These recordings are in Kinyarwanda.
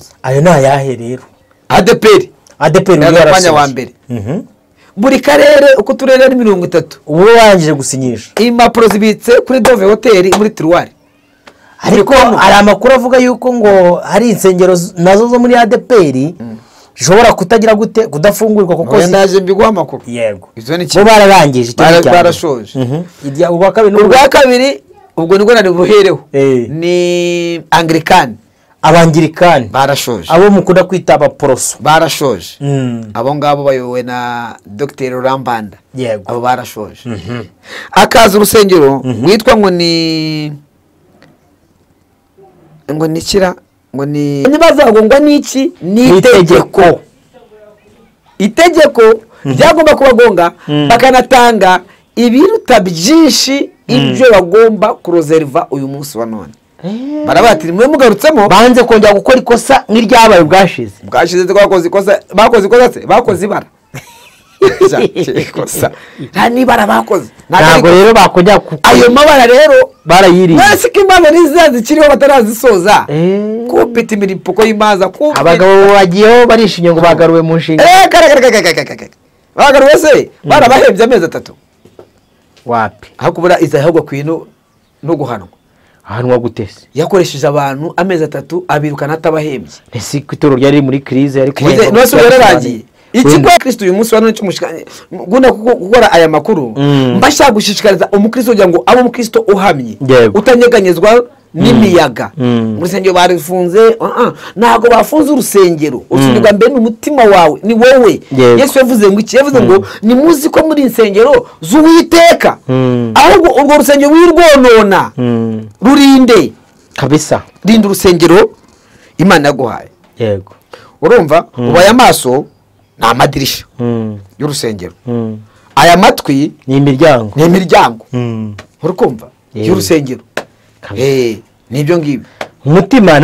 dutambutsa. ayo ni ayahe rero? ADPR mwanya wa mbere. Buri karere uko turere ari 30 ubu wangije gusinyisha impapuro zibitse kuri Dove Hotel muri Tiruwari. ariko ari amakuru avuga yuko ngo hari insengero nazo zo muri ADPR zishobora kutagira gute kudafungurwa kuko ndaje mbiguha amakuru. Yego izo ni bo bararangije barashoje. ubwa kabiri ubwo nibwo nari buhereho ni Anglican. Abangirikani barashoje, abo mukunda kwita abaporoso barashoje. Abo ngabo bayobowe na Dr. Rambanda. Yego abo barashoje. Akaza urusengero witwa ngo ni kira ngo ni nibazagongwa n'iki n'itegeko. Itegeko ryagomba kubagonga bakanatanga ibiruta byinshi ibyo bagomba kuroserva uyu munsi wa none. Barabatiri mwe mugarutsemo banze kongera gukora ikosa n'iryabaye bwashize bakoze ibara ikosa nta nibara bakoze ntabwo rero bakongera ayo mabara rero barayiriye nasi ko imana nizazikiriho batarazisoza kupita imiripuko y'imaza abagabo bagiyeho barishimye ngo bagaruwe mu nshinga bagaruwe se barabahembye amezi 3 wapi aho kubura izahagwa kwino no guhanwa. Ahanwa gutese yakoresheje abantu amezi 3 abirukana atabahembye. Ese kwitoro ryari muri crise ariko nose yararangiye iki kwa Kristo uyu munsi wanone cyumushikanye guna gukora aya makuru mbashaka gushishikariza umukristo kugira ngo abo umukristo uhamye utanyeganyezwa n'imiyaga. Muri sengero barifunze nago bafunze urusengero usubirwa mbere n'umutima wawe ni wowe. Yesu yavuze ngo iki yavuze ngo ni muzi ko muri insengero z'Uwiteka ahubwo urwo rusengero wirwonona rurinde kabisa rinda urusengero Imana yaguhaye. Yego urumva ubaye amaso na amadirisha y'urusengero aya matwi ni imiryango urukumva y'urusengero. Nibyo ngibi umutima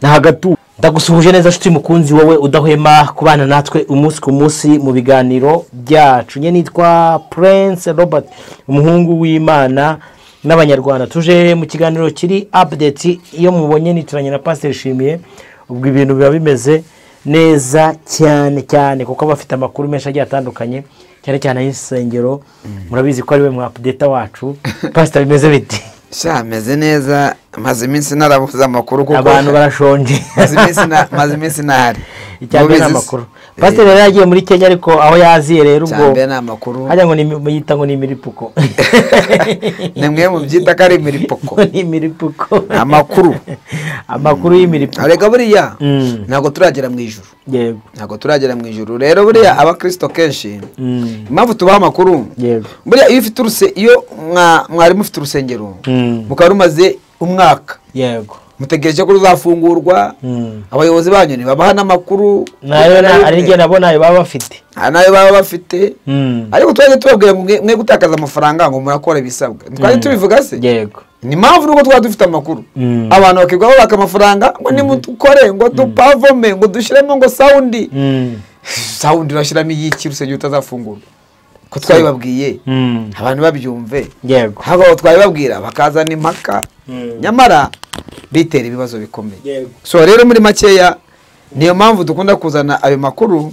nagatu ndagusuhuje neza nshuti mukunzi wowe udahwema kubana natwe umunsi ku munsi mu biganiro byacu. Nye nitwa Prince Robert umuhungu w'Imana n'abanyarwanda. Tuje mu kiganiro kiri update iyo mubonye nituranye na Pastor Shimiye ubwo ibintu biba bimeze neza cyane kuko bafite amakuru menshi agiye atandukanye cyane y'isengero. Murabizi ko ari we mu update wacu. Pastor bimeze biti? Meze neza maze iminsi narabuza amakuru kuko abantu barashonje maze iminsi nahari icyambere amakuru. Pastor rero yagiye muri Kenya ariko aho yaziye rero ubwo cyambere namakuru hajya ngo yita ngo ni imiripuko nemwe mu byita kare imiripuko ni imiripuko amakuru y'imiripuko arega buriya ntago turagera mu ijuru. Yego ntago turagera mu ijuru rero buriya abakristo kenshi impamvu tubaha amakuru buriya iyo ufite iyo mwari mufite urusengero mukaba rumaze umwaka yego mutegereje ko ruzafungurwa abayobozi banyu ni babaha n'amakuru nayo ari nge nabona ayo baba bafite ariko twaje tubabwira mwe gutakaza amafaranga ngo murakora ibisabwa twaje tubivuga se. Yego ni mpamvu nuko twaba dufite amakuru abantu bakigwa baka amafaranga ngo nimukore ngo dupavome ngo dushiremo ngo sound urashiramo iki rusengero utazafungurwa ko twabibabwiye abantu babyumve. Yego habo twabibabwira bakazana impaka nyamara bitera ibibazo bikomeye. So rero muri makeya niyo mpamvu dukunda kuzana ayo makuru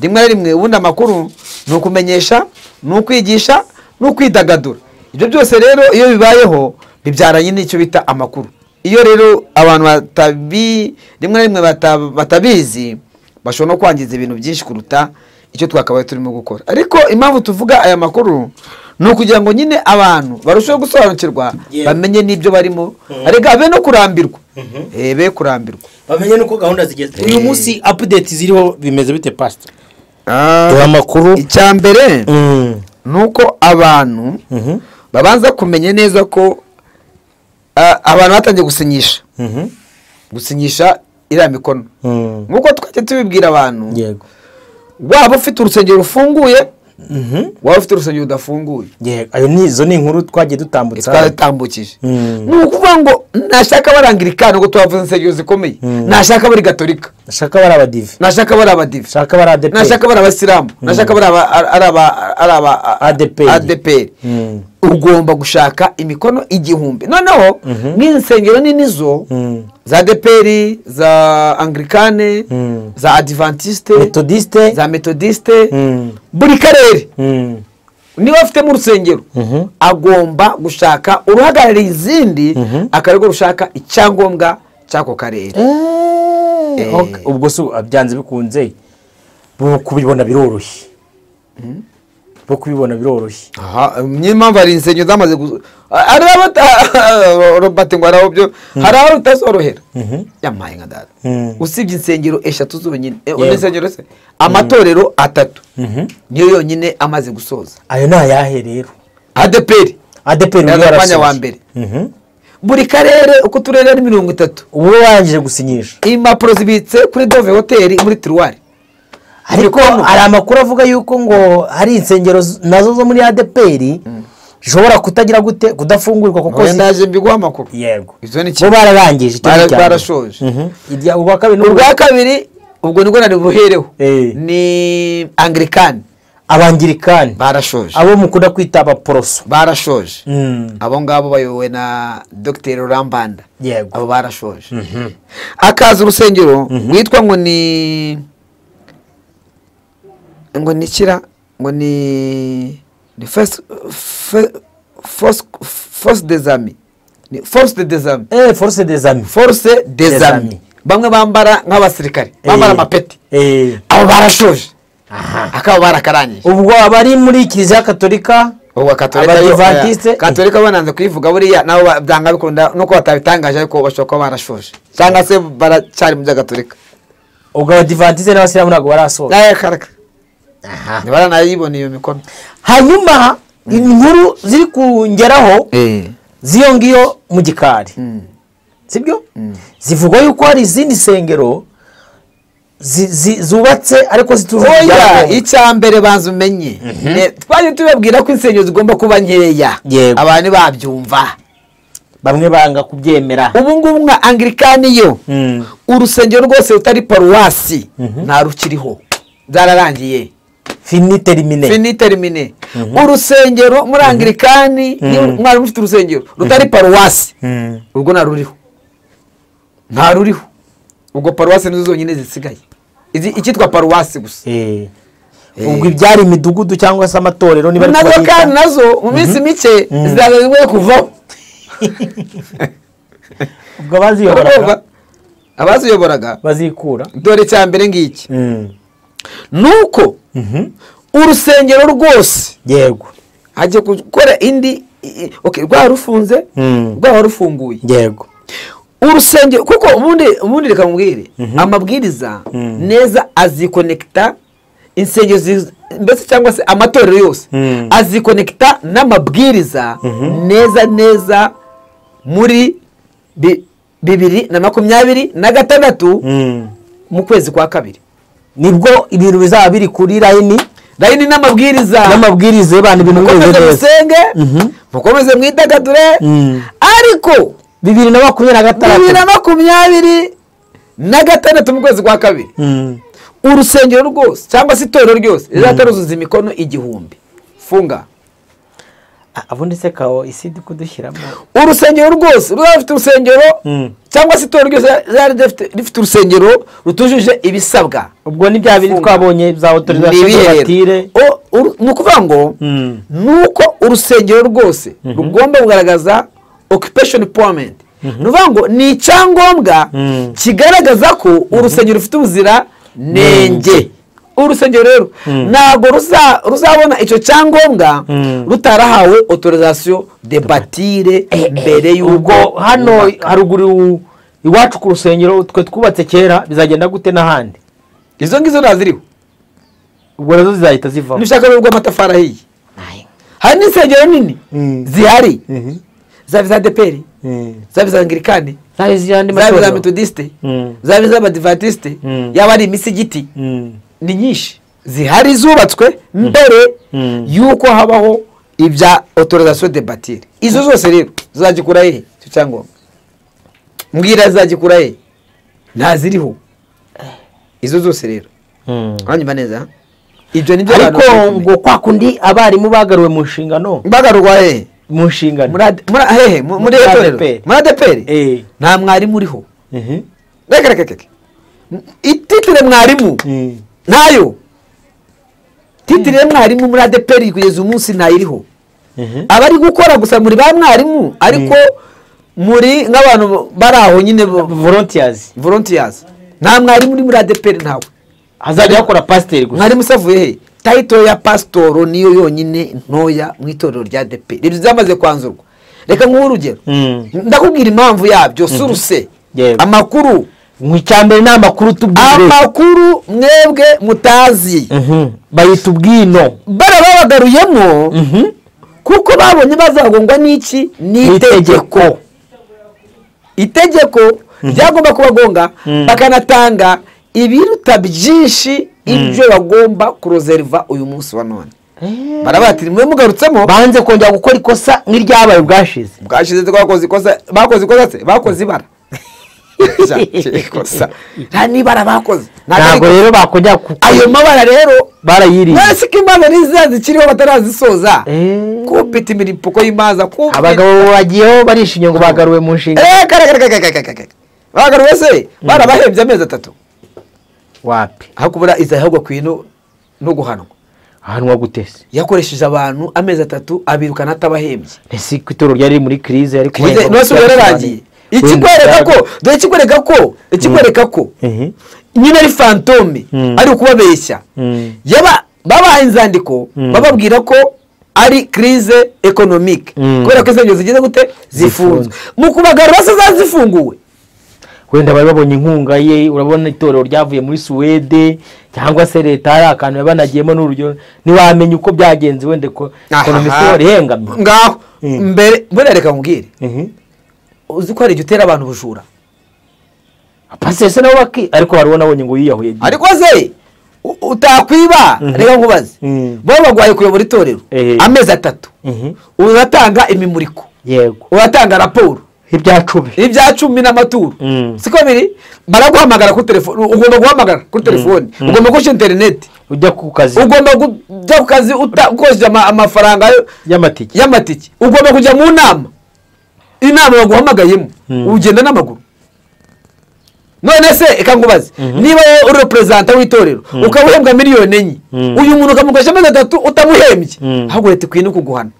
rimwe ubundi amakuru ni ukumenyesha ni ukwigisha ni ukwidagadura. Ibyo byose rero iyo bibayeho bibyaranye n'icyo bita amakuru. Iyo rero abantu rimwe batabizi bashobora no kwangiza ibintu byinshi kuruta icyo twakabaye turimo gukora. Ariko impamvu tuvuga aya makuru ni ukugira ngo nyine abantu barusheho gusobanukirwa bamenye n'ibyo barimo arega abe no kurambirwa be kurambirwa bamenye nuko gahunda zigeze. Uyu munsi update ziriho bimeze bite Pastor? Amakuru icyambere nuko abantu babanza kumenya neza ko abantu batangiye gusinyisha iriya mikono nkuko twajya tubibwira abantu. Yego waba ufite urusengero rufunguye waba ufite urusengero udafunguye. Ayo nizo ni inkuru twagiye dutambukije ni ukuvuga ngo nashaka barangirikana ngo tubavuze insengero zikomeye nashaka bari gatolika nashaka bari abadive, nashaka bari abadive, nashaka bari ADP, nashaka bari abasilamu, nashaka bari aba ADP. Ugomba gushaka imikono 1000. Noneho n'insengero nini zo za ADP, za Anglikane, za Adventiste, Methodiste, za Methodiste, buri karere niba afite mu rusengero agomba gushaka uruhagarariye izindi, akarego rushaka icyangombwa cyako karere. Ubwo so byanze bikunze bo kubibona biroroshye, bo kubibona biroroshye. Nyimamvu ari insengero zamaze Robert ngo arabyo haraho utazorohera yamaye nka data. Usibye insengero 3 zonyine, insengero se amatorero 3 niyo yonyine amaze gusoza. Ayo na yahe rero? ADP mwanya wa mbere. Buri karere uko turere ari 30 ubu wangije gusinyisha impapuro zibitse kuri Dove Hotel muri Tiruwari. Ariko ari amakuru avuga yuko ngo hari insengero nazo zo muri ADP zishobora kutagira gute kudafungurwa kuko ndaje mbiguha amakuru. Yego Izo ni bo bararangije icyo barashoje. Ubwa kabiri ubwo niko nari buhereho ni Anglikane, Abangirikani barashoje, abo mukunda kwita abaporoso barashoje. Abo ngabo bayobowe na Dr. Rambanda, yego abo barashoje. Akaza urusengero witwa ngo ni kira ngo ni first des amis, ni force des amis, force des amis. Bamwe bambara nk'abasirikare, bambara amapeti, abo barashoje. Akaba barakarangije. Ubwo abari muri Kiliziya Katolika, ubwo Katolika bananze kuyivuga buriya nabo byanga bikunda nuko batabitangaje ariko bashoka barashoje cyangwa se baracyari mu Gatolika. Ubwo Adventiste n'abasilamu ntabwo barasoza. Karaka ni baranayibona iyo mikono. Hanyuma inkuru ziri kungeraho ziyo ngiyo mu gikari, sibyo? Zivugwa yuko hari izindi sengero zubatse ariko zituzujya. Icyambere banza umenye twaje tubabwira ko insengero zigomba kuba nkeya, abantu babyumva, bamwe banga kubyemera. Ubu ngubu nka Anglikani yo urusengero rwose utari paruwasi nta rukiriho, zararangiye, fini termine. Urusengero muri Anglikani mwari mufite urusengero rutari paruwasi, ubwo nta ruriho. Ubwo paruwasi nizo zonyine zisigaye, ikitwa paruwasi gusa. Ubwo ibyari imidugudu cyangwa se amatorero niba nazo kandi nazo mu minsi mike zizagezwe kuvaho. Ubwo abaziyoboraga bazikura. Dore cyambere ngiki nuko urusengero rwose yego ajye gukora indi rwa rufunze rwa rufunguye, yego urusengero kuko ubundi reka mubwire amabwiriza neza azikonekta insengero mbese cyangwa se amatorero yose azikonekta n'amabwiriza neza muri 2026 mu kwezi kwa kabiri nibwo ibintu bizaba biri kuri line n'amabwiriza y'abantu ibintu neza musenge mukomeze mwidagadure. Ariko 2026 mu kwezi kwa kabiri urusengero rwose cyangwa se itorero ryose rizataruzuza imikono 1000 funga. Abundi se kawo isidi kudushyiramo urusengero rwose rufite urusengero cyangwa se itorero ryose rifite urusengero rutujuje ibisabwa. Ubwo ni bya biri twabonye za autorisation batire nukuvuga ngo nuko urusengero rwose rugomba kugaragaza occupation permit. Nuvuga ngo ni icyangombwa kigaragaza ko urusengero rufite ubuzira nenge. Urusengero rero ntabwo ruzabona icyo cyangombwa rutarahawe autorisation de bâtir mbere y'ubwo. Hano haruguru iwacu ku rusengero twe twubatse kera bizagenda gute n'ahandi? Izo ngizo naziriho ubwo nazo zizahita ziva. Nishaka rubwo amatafari ahiye. Hari n'insengero nini zihari za ADP, za Anglikani, za Methodiste, za Adventiste, yaba ari imisigiti ni nyinshi zihari zubatswe mbere yuko habaho ibya autorisation de bâtir. Izo zose rero zagikura he cyo cyangwa mbwira zagikura he ntaziriho. izo zose rero uranyumva neza ibyo nibyo ariko ngo kwa kundi abarimu bagaruwe mu nshingano bagarurwa mu nshingano muri ADEPR nta mwarimu uriho reka ititire mwarimu ntayo titire mwarimu muri ADEPR kugeza umunsi ntayiriho abari gukora gusa muri ba mwarimu ariko muri nk'abantu bari aho nyine volunteers nta mwarimu uri muri ADEPR ntawe hazajya hakora pasiteri gusa mwarimu usavuye he tayito ya pasitoro niyo yonyine ntoya mu itorero rya ADEPR ibyo byamaze kwanzurwa reka nk'ubu urugero ndakubwira impamvu yabyo suruse amakuru nk'icyambere ni amakuru tubwire amakuru mwebwe mutazi bayita ubwino barababagaruyemo kuko babonye bazagongwa n'iki n'itegeko itegeko ryagomba kubagonga bakanatanga ibiruta byinshi ibyo bagomba kurozeriva uyu munsi wa none barabatira mwe mugarutsemo banze kongera gukora ikosa n'iryabaye bwashize bakoze ikosa bakoze ibara nta nibara bakoze ntabwo rero bakongera ayo mabara rero barayiriye nasi ko imanza n'iziza zikiriho batarazisoza kupita imiripuko y'imanza abagabo bagiyeho barishimye ngo bagaruwe mu nshingano bagaruwe se barabahembye amezi 3 wapi aho kubura izahagwa kwino no guhanwa ahanwa gutese yakoresheje abantu amezi 3 abirukana atabahembye ese kwitoro ryari muri crise ariko nose yararangiye ikikwereka ko nyine ari fantome ari ukubabeshya babaha inzandiko bababwira ko ari crise economique kubera ko izo zigize gute zifunzwe mu kubagarura se zazifunguwe wenda bari babonye inkunga ye urabona itorero ryavuye muri Suwede cyangwa se leta hari akantu yabanagiyemo n'urugero ntiwamenye uko byagenze wende ko economique rihengamye ngaho mbere mbere reka nkubwire uzi ko hari igihe utera abantu bujura apasese nabo ariko bari nabonye ngo yiyahuye ariko se utakwiba reka nkubaze bo bagwaye kuyobora itorero amezi 3 uratanga imimuriko yego uratanga raporo ibya 10 n'amaturo siko biri baraguhamagara ku telefone ugomba guhamagara ku telefone ugomba gushyira internet ujya ku kazi ugomba kujya ku kazi ukoje amafaranga y'amatike ugomba kujya mu nama inama baguhamagayemo ugenda n'amaguru none se eka ngubaze niba uri representa w'itorero ukawuhembwa miliyoni 4 uyu muntu ukamukoresha amezi 3 utamuhembye ahubwo leta ikwiye no kuguhana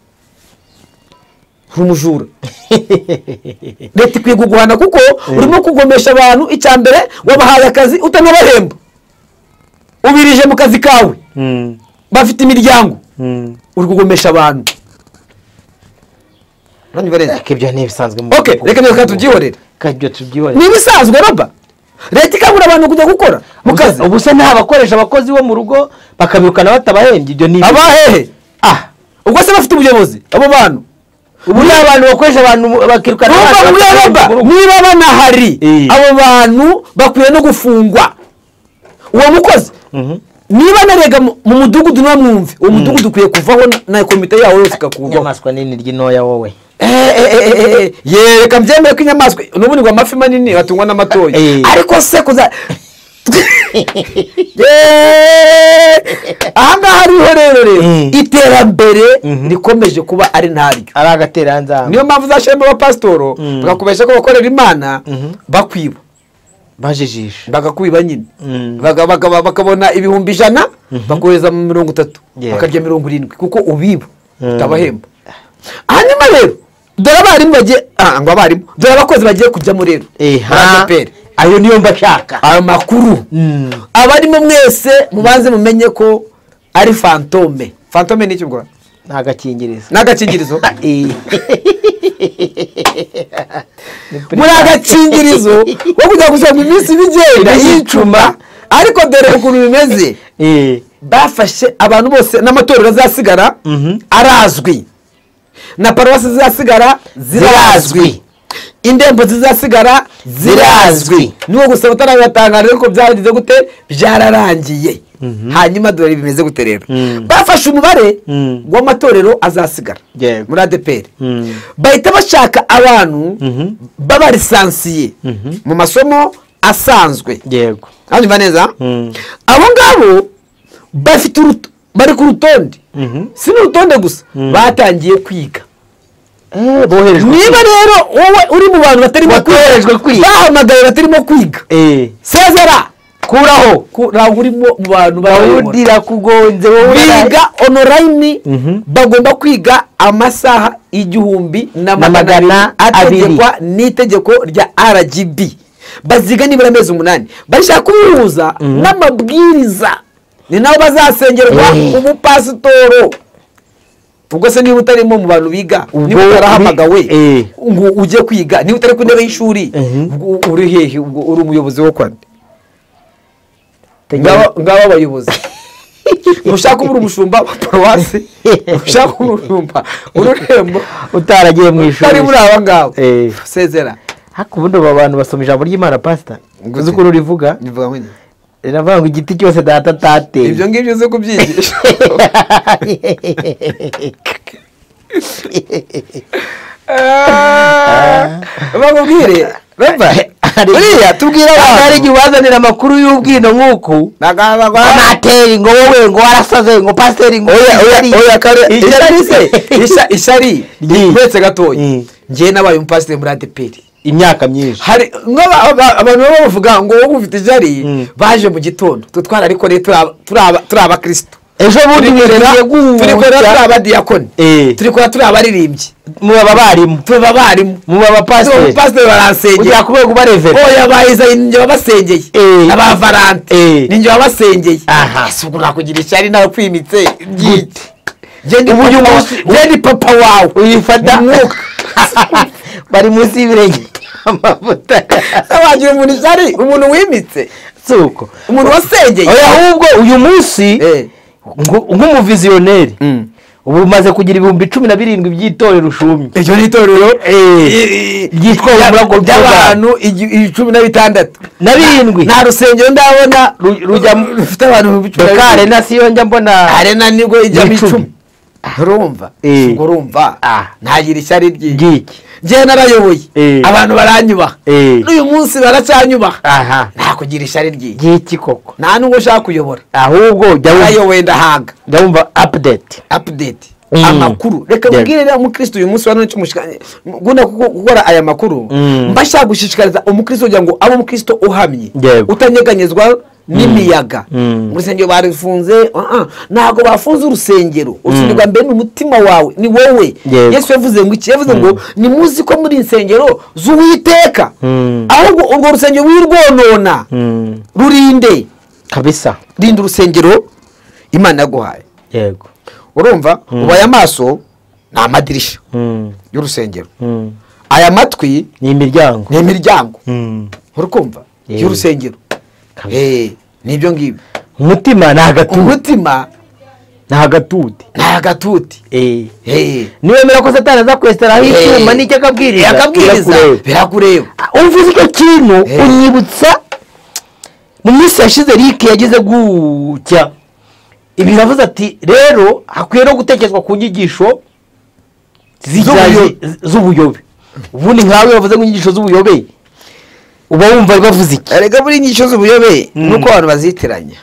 umujura leta ikwiye kuguhana kuko urimo kugomesha abantu icyambere wabahaye akazi utanabahemba ubirije mu kazi kawe bafite imiryango uri kugomesha abantu nani bareze kibyo ntibisanzwe mu reka neka tubyihorere kabyo tubyihorere nibisanzwe roba leta ikabura abantu kujya gukora mu kazi ubu se nta bakoresha abakozi bo mu rugo bakabirukana batabahembye ibyo ni abahehe ubwo se bafite ubuyobozi abo bantu ubu ni abantu bakoresha abantu bakirukana niba banahari abo bantu bakwiye no gufungwa uwo mukozi niba narega mu mudugudu n'amwumve uwo mudugudu ukwiye kuvaho na komite yawo yose ikakuvaho inyamaswa nini ry'inoya wowe reka mbyemere ko inyamaswa n'ubundi ngo amafi manini batungwa n'amatoya ariko se kuza ahangaha hariho rero iterambere rikomeje kuba ari ntaryo ari agateranzamba niyo mpamvu uzashyiramo abapasitoro bakakubesha ko bakorera imana bakwiba bajijisha bagakwiba nyine bakabona ibihumbi 100 bakohereza mu 30 bakarya 70 kuko ubiba utabahemba hanyuma rero dore abarimu bagiye ngo abarimu dore abakozi bagiye kujyamo rero ayo niyo mbashaka ayo makuru abarimo mwese mubanze mumenye ko ari fantome ni iki bwo n'agakingirizo muri agakingirizo wo kujya gusoma iminsi bigenda yicuma ariko dore ukuntu bimeze bafashe abantu bose n'amatorero azasigara arazwi na paruwasi zizasigara zirazwi indembo zizasigara zirazwi niwo gusa utarabibatangara ariko byagize gute byararangiye hanyuma dore bimeze gute rero bafashe umubare w'amatorero azasigara muri ADEPR bahita bashaka abantu baba lisansiye mu masomo asanzwe hanyuma neza abo ngabo bafite bari ku rutonde si n'urutonde gusa batangiye kwiga boherejwe. niba rero wowe uri mu bantu batarimo kwiga bahamagaye batarimo kwiga sezera kuraho ntabwo uri mu bantu bawudira kugonze wowe biga online bagomba kwiga amasaha 1,200 ategekwa n'itegeko rya RGB baziga nibura amezi 8 bashaka kubihuza n'amabwiriza ni naho bazasengerwa umupasitoro ubwo se niba utarimo mu bantu biga niba utarahamagawe ngo ujye kwiga niba utari ku ntebe y'ishuri uri hehe ubwo uri umuyobozi wo kwande ngaba abayobozi ushaka uri umushumba wa paruwasi ushaka umushumba ururembo utaragiye mu ishuri utari muri aba ngabo sezera hako ubundi aba bantu basoma ijambo ry'Imana pastor uzi uko rivuga rivuga ngo riravuga ngo igiti cyose data tate ibyo ngibyo zo kubyigisha bakubwire uriya tubwira abantu hari igihe ubazanira amakuru y'ubwino nk'uku amateri ngo wowe ngo warasaze ngo pasiteri ngo ishari rwetse gatoya njyewe nabaye umupasiteri muri ADPR imyaka myinshi hari abantu baba bavuga ngo wowe ufite ishari baje mu gitondo tutwara ariko turi abakristo ejo bundi turi kurera abadiyakoni turi kurera turi abaririmbyi muba abarimu muba abapasiteri baransengeye ujya kubera kuba revera oya bahiza ninjye babasengeye abavarante ninjye babasengeye ese ubwo nakugira icyari nawe kwimitse gite gende papa wawe uyifata bari munsi y'ibirenge amavuta wagira umuntu icyari umuntu wimitse suko umuntu wasengeye oya ahubwo uyu munsi nk'umuvizioneri ubu umaze kugira 17,000 by'itorero ushumye iryo ni itorero ryitwa umurago by'abantu 16 nta rusengero ndabona rufite abantu 10 kare na siyo njya mbona arena nibwo ijya mu 10 urumva ngo urumva ntagira ishyari ry'iki njye narayoboye abantu baranyubaha n'uyu munsi baracyanyubaha nta kugira ishyari ry'iki koko nta nubwo ushaka kuyobora ahubwo jya wayoboye ndahaga ndumva update amakuru reka mbwire rero umukristo uyu munsi wano cyumushikanye guna gukora aya makuru mbashaka gushishikariza umukristo kugira ngo abe umukristo uhamye utanyeganyezwa n'imiyaga urusengero barifunze ntago bafunze urusengero urusengero mbere n'umutima wawe ni wowe Yesu yavuze ngo iki yavuze ngo ni muzi ko muri insengero z'Uwiteka ahubwo urwo rusengero wirwonona rurinde kabisa rinda urusengero Imana yaguhaye yego urumva ubaye amaso na amadirisha y'urusengero aya matwi ni imiryango urukumva y'urusengero nibyo ngibyo umutima ntagatuti niwemera ko Satani aza kwesteraho icyuma n'icyo akabwiriza birakureba umvuze icyo kintu unyibutsa mu minsi yashize Rick yagize gutya ibi navuze ati rero hakwiye no gutekerezwa ku nyigisho z'ubuyobe ubundi nkawe bavuze ngo inyigisho z'ubuyobe uba wumva bavuze iki erega muri inyigisho z'ubuyobe nuko abantu bazitiranya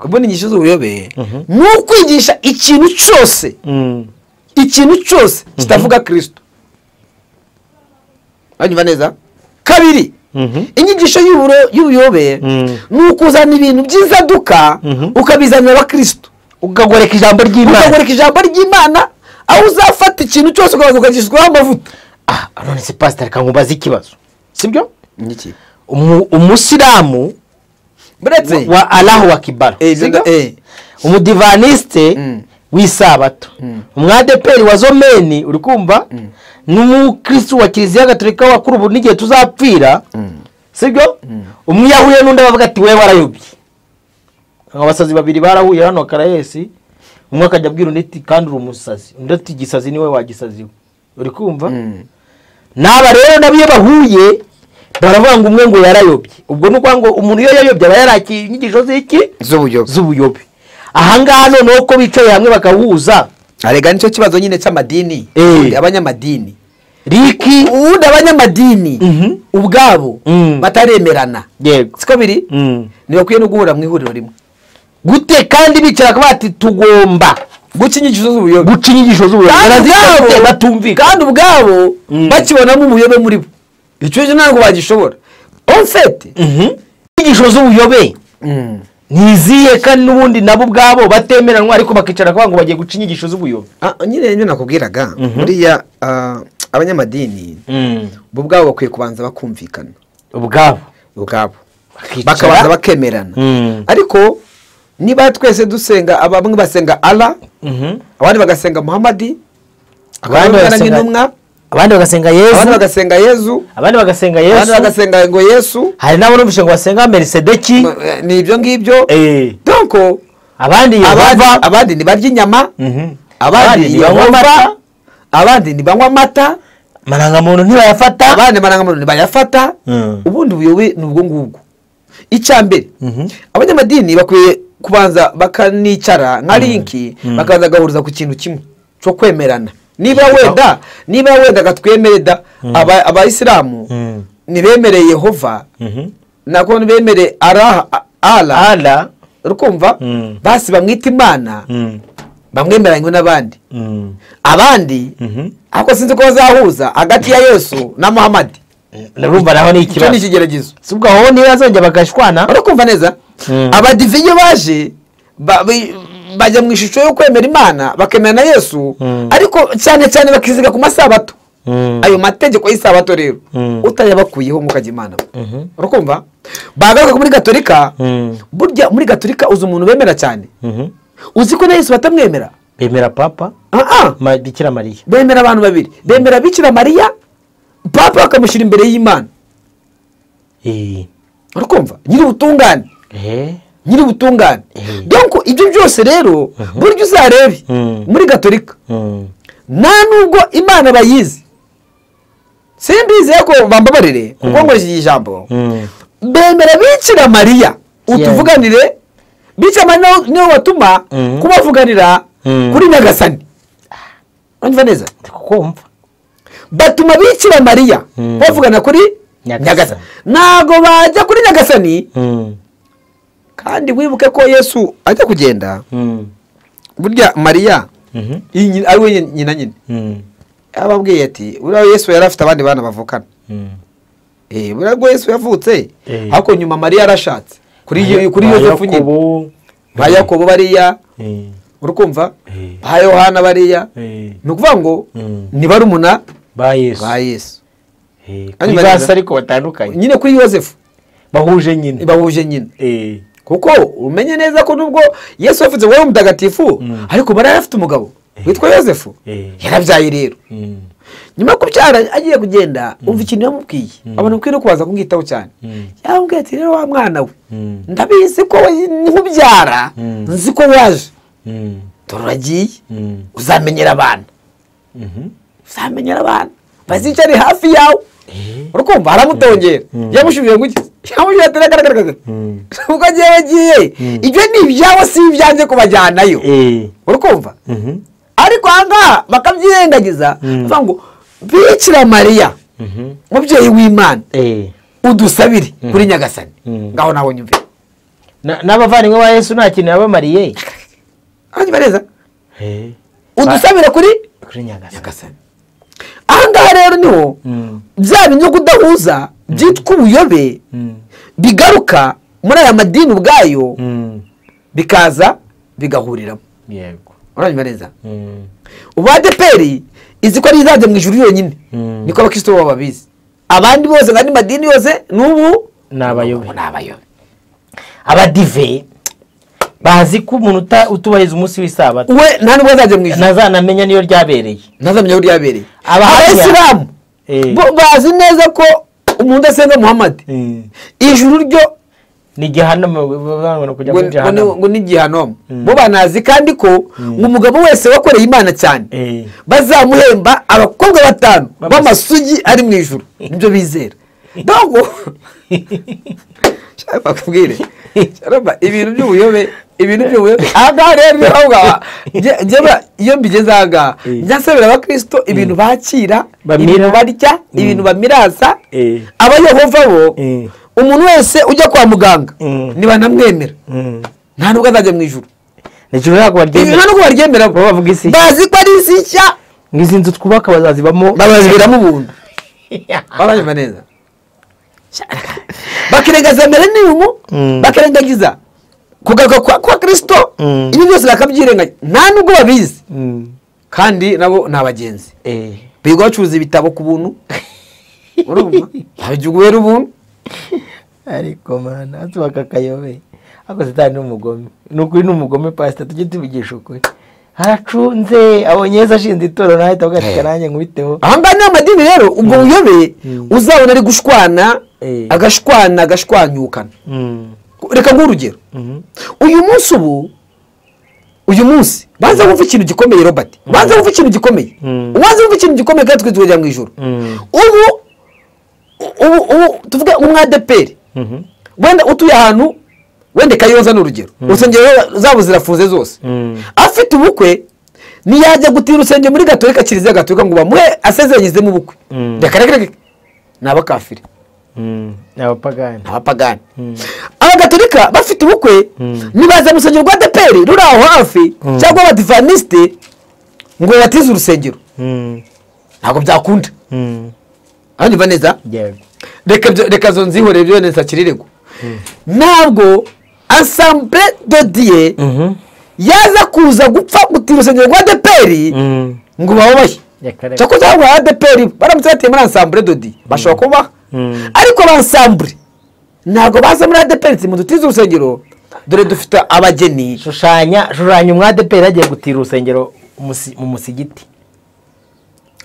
ubundi inyigisho z'ubuyobe ni ukwigisha ikintu cyose kitavuga Kristo banyumva neza kabiri inyigisho y'ubuyobe ni ukuzana ibintu by'izaduka ukabizanira abakristo ukagoreka ijambo ry'Imana aho uzafata ikintu cyose ukagishyiraho amavuta none se pastor kangubaza ikibazo sibyo niki umusilamu wa Allahu Akbar umudivaniste w'isabato umwadeperi wa Zomeni uri kumva n'umukristo wa Kiliziya Gatolika wa kuri ubu n'igihe tuzapfira sibyo umwiyahuye n'undi bavuga ati we warayobye abasazi babiri barahuye hano Karayesi umwe akajya abwira undi ati kandi uri umusazi undi ati gisazi niwe wagisaziwe uri kumva naba rero nabiye bahuye baravuga ngo umwe ngo yarayobye ubwo nuko ngo umuntu iyo yayobye aba yarakiye inyigisho z'iki z'ubuyobe ahangaha noneho ko bicaye hamwe bakahuza arega nicyo kibazo nyine cy'amadini abanyamadini Riki ubundi abanyamadini ubwabo bataremerana yego siko biri ntibakwiye no guhura mu ihuriro rimwe gute kandi bicara bati tugomba guca inyigisho z'ubuyobe batumvikana kandi ubwabo bakibonamo ubuyobe muri bo icyo cyo ntabwo bagishobora en fait inyigisho z'ubuyobe niziye kandi n'ubundi nabo ubwabo batemeranwa ariko bakicara kuvuga ngo bagiye guca inyigisho z'ubuyobe nyine nyo nakubwiraga buriya abanyamadini bo ubwabo bakwiye kubanza bakumvikana ubwabo bakabanza bakemerana ariko niba twese dusenga bamwe basenga Allah abandi bagasenga Muhammad abandi bagasenga Yesu abandi bagasenga ngo Yesu hari nabo numvishe ngo basenga Mercedeki ni ibyo ngibyo donc abandi ni barya inyama abandi ni banywa amata marangamuntu ntibayafata abandi marangamuntu ntibayafata ubundi buyobe nubwo ngubwo icyambere abanyamadini bakwiye kubanza bakanicara nka linki bakaza gahuriza ku kintu kimwe cyo kwemerana niba wenda gatwemere da abayisilamu nibemereye Yehova nako nibemereye Allah urukumva basi bamwita Imana bamwemeranywe n'abandi abandi ako sinzi ko bazahuza hagati ya Yesu na Muhammad narumva naho ni ikibazo n'ikigeragezo subwo aho ni yazongera bagashwana urukumva neza abadiviye baje bajya mu ishusho yo kwemera Imana bakemera na Yesu ariko cyane cyane bakiziga ku masabato ayo mategeko y'isabato rero utayabakuyeho mukajya Imana urukumva bagaruka muri Gatolika burya muri Gatolika uzi umuntu bemera cyane uzi ko na Yesu batamwemera bemera papa Bikira Mariya bemera abantu babiri bemera Bikira Mariya papa akamushyira imbere y'Imana urukumva nyiri ubutungane donc ibyo byose rero buryo uzarebe muri Gatolika nta nubwo Imana bayizi simbize ko bambabarire kuko ngo iki ijambo bemera Bikira Mariya utuvuganire Bikira Mariya niyo watuma kubavuganira kuri Nyagasani urumva neza kukumva batuma Bikira Mariya bavugana kuri Nyagasani ntago bajya kuri Nyagasani kandi wibuke ko Yesu ajya kugenda burya Mariya ari we nyina nyine ababwiye ati uriya Yesu yari afite abandi bana bavukana buriya rwo Yesu yavutse ariko nyuma Mariya yarashatse kuri Yosefu nyine ba Yakobo bariya urukumva ba Yohana bariya ni ukuvuga ngo ni barumuna ba Yesu ariko batandukanye nyine kuri Yosefu bahuje nyine kuko umenye neza ko nubwo Yesu yavuze wowe mutagatifu ariko Mariya afite umugabo witwa Yosefu yarabyaye rero nyuma kubyara agiye kugenda umva ikintu yamubwiye abantu ukwiriye kubaza kumwitaho cyane yambwiye ati rero wa mwana we ndabizi ko nkubyara nzi ko waje turagiye uzamenyera abana bazicare hafi yawe urukumva aramutongera yamushubije ngo iki yamushubije ati ragaragaraga ubwo agiye ibyo ni ibyawe si ibyanjye kubajyanayo urukumva ariko ahangaha bakabyirengagiza bavuga ngo Bikira Mariya mubyeyi w'Imana udusabire kuri Nyagasani ngaho nawe nyumve n'abavandimwe ba Yesu nta kintu yabamariye bareza udusabire kuri Nyagasani ahangaha rero niho bya bintu kudahuza byitwa ubuyobe bigaruka muri aya madini ubwayo bikaza bigahuriramo yego uranyuma neza ubu ADEPR izi ko ari izajya mu ijuru yonyine niko abakristo baba babizi abandi bose kandi madini yose n'ubu ni abayobe abadive bazi ko umuntu utubahiriza umunsi w'isabato we nta nubwo azajya mu ijuru ntazanamenya niyo ryabereye Abayisilamu bazi neza ko umuntu asenga Muhammad ijuru ryo ni Jehanamu ngo ni Jehanamu bo banazi kandi ko umugabo wese wakoreye Imana cyane bazamuhemba abakobwa 5 b'amasugi ari mu ijuru nibyo bizera donc bakubwire ibintu by'ubuyobe ibintu by'ubuyobe aha rero niho iyo mbigeze aha njyasabira abakristo ibintu bakira, ibintu barya, ibintu bamiraza. Abayehova bo umuntu wese ujya kwa muganga ntibanamwemera, nta nubwo azajya mu ijuru. Nta nubwo baryemera, bazi ko ari isi nshya, nk'izi nzu twubaka bazazibamo, babazibiramo ubuntu. Babajima neza bakirengagiza mbere n'iyumu, bakirengagiza kugaruka kwa Kristo, ibi byose bakabyirengagiza, nta nubwo babizi. Kandi nabo ni abagenzi biga bacuruza ibitabo ku buntu, urumva abigiguwera ubuntu. Ariko mana atubaka kayobe ako Satani n'umugome, n'ukuri n'umugome. Pastor tujye tubigisha ukuri, haracunze abonyeza ashinze itoro nawe tugashika nanjye nkubiteho. Ahanga ni amadini rero, ubwo buyobe uzabona ari gushwana, agashwanyukana. Reka ng'urugero, uyu munsi banza wumva ikintu gikomeye Robert, banza wumva ikintu gikomeye, ubanza wumva ikintu gikomeye kandi twizwe mu ijuru. Ubu tuvuga umwadeperi wenda utuye ahantu, wende Kayonza n'urugero, urusengero zabo zirafunze zose, afite ubukwe ntiyajya gutira urusengero muri Gatolika, Kiliziya Gatolika ngo bamuhe asezeranyizemo ubukwe. Reka n'abakafiri, n'abapagani. Abagatolika bafite ubukwe nibaza mu rusengero rwa Deperi ruri aho hafi, cyangwa abadivaniste ngo batize urusengero, ntabwo byakunda. Hanyuma neza reka zo nzihorere byo neza kirirego. Ntabwo Assemblée de Dieu yaza kuza gupfa gutira urusengero rwa Deperi ngo babaye. Cyakoze aho Deperi baramutse batiye muri Assemblée de Dieu bashobora kuba, ariko abansambure ntabwo baza muri Deperi mu dutize urusengero. Dore dufite abageni. Shushanya umwadeperi agiye gutira urusengero mu musigiti.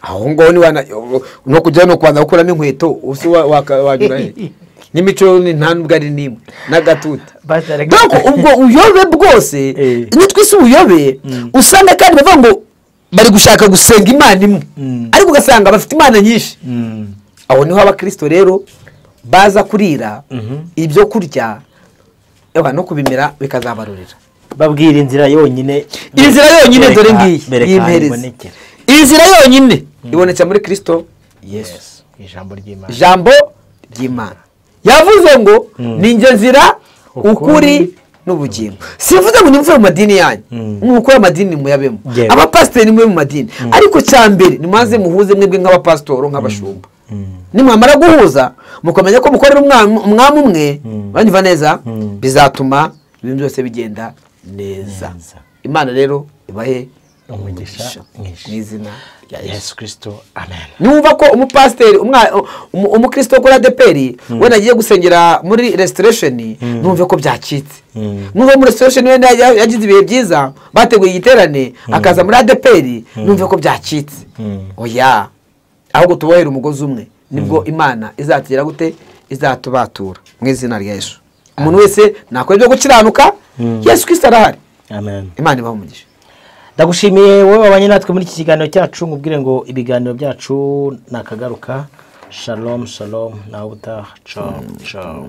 Aho ngo no kujya no kwanza gukuramo inkweto usi wanyura he n'imico ni nta nubwo ari nimwe na gatuta. Donc ubwo uyobe bwose ni twise uyobe usanga kandi bavuga ngo bari gushaka gusenga Imana imwe, ariko ugasanga bafite Imana nyinshi. Aho niho abakristo rero baza kurira ibyo kurya no kubimira bikazabarurira. Babwira inzira yonyine, dore ngiyi y'impereza. Inzira yonyine ibonetse muri Kristo Yesu, ijambo ry'Imana. Yavuze ngo ni nge nzira, ukuri n'ubugingo. Sivuze ngo nimvuye mu madini yanyu, nuko amadini muyabemo, abapasiteri nimwe mu madini, ariko cyambere nimaze muhuze mwebwe nk'abapasitoro, nk'abashumba. Nimwamara guhuza mukomenya ko mukorera umwami umwe, banyumva neza, bizatuma ibintu byose bigenda neza. Imana rero ibahe umugisha mu izina rya Yesu Kristo, amen. Numva ko umupasiteri umukristo kuri Deperi we nagiye gusengera muri restoration, numve ko byacitse. Numva muri restoration we yagize ibihe byiza, bateguye igiterane akaza muri Deperi, numve ko byacitse. Oya, ahubwo tubohera umugozi umwe, nibwo Imana izatira gute, izatubatura mu izina rya Yesu. Umuntu wese nakora ibyo gukiranuka, Yesu Kristo arahari. Amen. Imana ibahe umugisha. Ndagushimiye wowe wabanye natwe muri iki kiganiro cyacu, ngubwire ngo ibiganiro byacu nakagaruka. Shalom nawe utaha. Ciao.